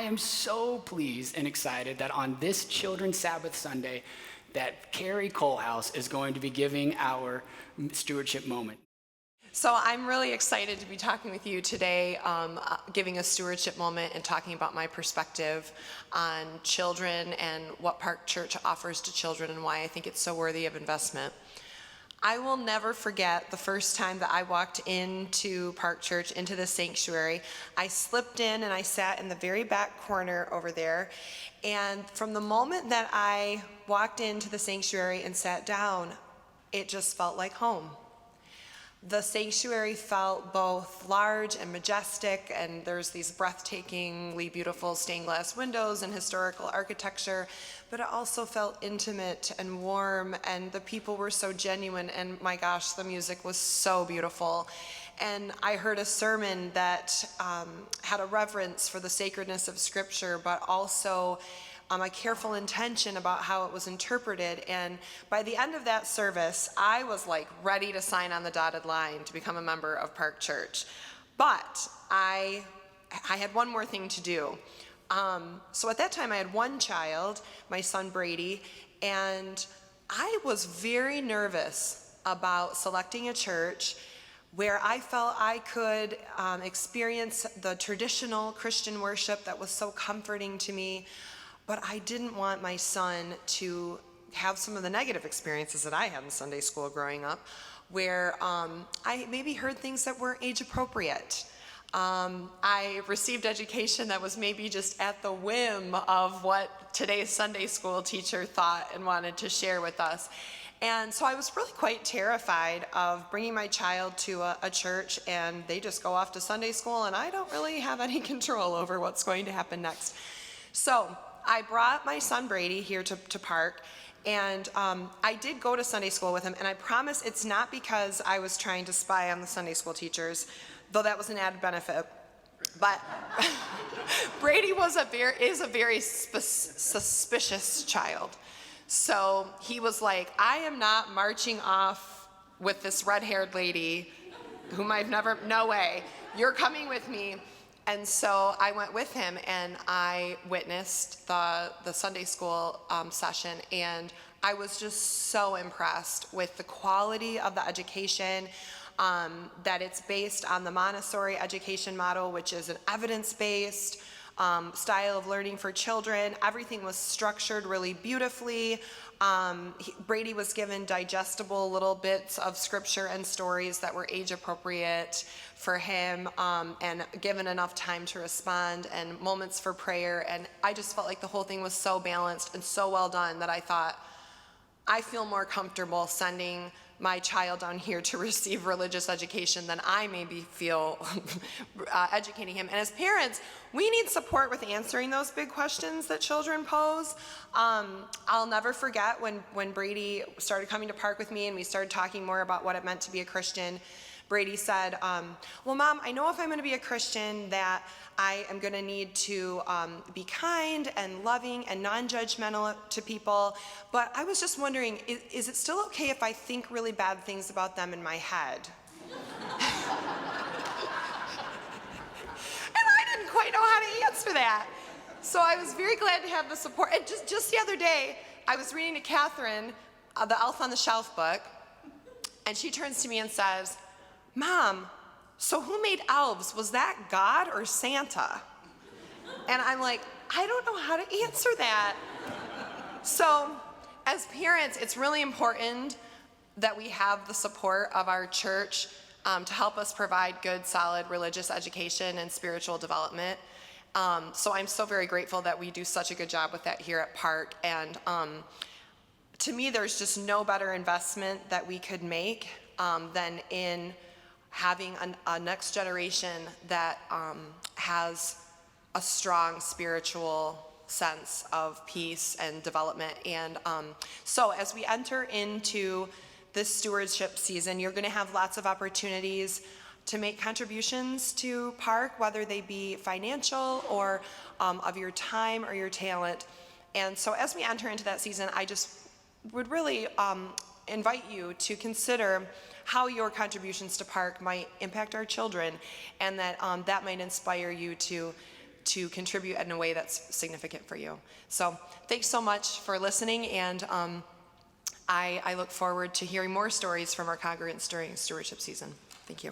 am so pleased and excited that on this Children's Sabbath Sunday, that Carrie Kolehouse is going to be giving our stewardship moment. So I'm really excited to be talking with you today, giving a stewardship moment and talking about my perspective on children and what Park Church offers to children and why I think it's so worthy of investment. I will never forget the first time that I walked into Park Church, into the sanctuary. I slipped in and I sat in the very back corner over there. And from the moment that I walked into the sanctuary and sat down, it just felt like home. The sanctuary felt both large and majestic, and there's these breathtakingly beautiful stained glass windows and historical architecture, but it also felt intimate and warm, and the people were so genuine, and my gosh, the music was so beautiful. And I heard a sermon that had a reverence for the sacredness of Scripture, but also a careful intention about how it was interpreted. And by the end of that service, I was like ready to sign on the dotted line to become a member of Park Church. But I had one more thing to do. So at that time I had one child, my son Brady, and I was very nervous about selecting a church where I felt I could experience the traditional Christian worship that was so comforting to me. But I didn't want my son to have some of the negative experiences that I had in Sunday school growing up, where I maybe heard things that weren't age appropriate. I received education that was maybe just at the whim of what today's Sunday school teacher thought and wanted to share with us. And so I was really quite terrified of bringing my child to a church and they just go off to Sunday school and I don't really have any control over what's going to happen next. So I brought my son Brady here to Park, and I did go to Sunday school with him, and I promise it's not because I was trying to spy on the Sunday school teachers, though that was an added benefit. But Brady is a very suspicious child. So he was like, I am not marching off with this red-haired lady whom I've never, no way, you're coming with me. And so I went with him and I witnessed the Sunday school session, and I was just so impressed with the quality of the education, that it's based on the Montessori education model, which is an evidence-based style of learning for children. Everything was structured really beautifully. Brady was given digestible little bits of scripture and stories that were age appropriate for him, and given enough time to respond and moments for prayer. And I just felt like the whole thing was so balanced and so well done that I thought, I feel more comfortable sending my child down here to receive religious education than I maybe feel educating him. And as parents, we need support with answering those big questions that children pose. I'll never forget when Brady started coming to Park with me and we started talking more about what it meant to be a Christian. Brady said, well, Mom, I know if I'm going to be a Christian that I am going to need to be kind and loving and non-judgmental to people, but I was just wondering, is it still okay if I think really bad things about them in my head? And I didn't quite know how to answer that. So I was very glad to have the support. And just the other day, I was reading to Catherine the Elf on the Shelf book, and she turns to me and says, Mom, so who made elves? Was that God or Santa? And I'm like, I don't know how to answer that. So as parents, it's really important that we have the support of our church to help us provide good, solid religious education and spiritual development. So I'm so very grateful that we do such a good job with that here at Park. And to me, there's just no better investment that we could make than in having a next generation that has a strong spiritual sense of peace and development. And so as we enter into this stewardship season, you're going to have lots of opportunities to make contributions to Park, whether they be financial or of your time or your talent. And so as we enter into that season, I just would really invite you to consider how your contributions to Park might impact our children, and that that might inspire you to to contribute in a way that's significant for you. So thanks so much for listening, and I look forward to hearing more stories from our congregants during stewardship season. Thank you.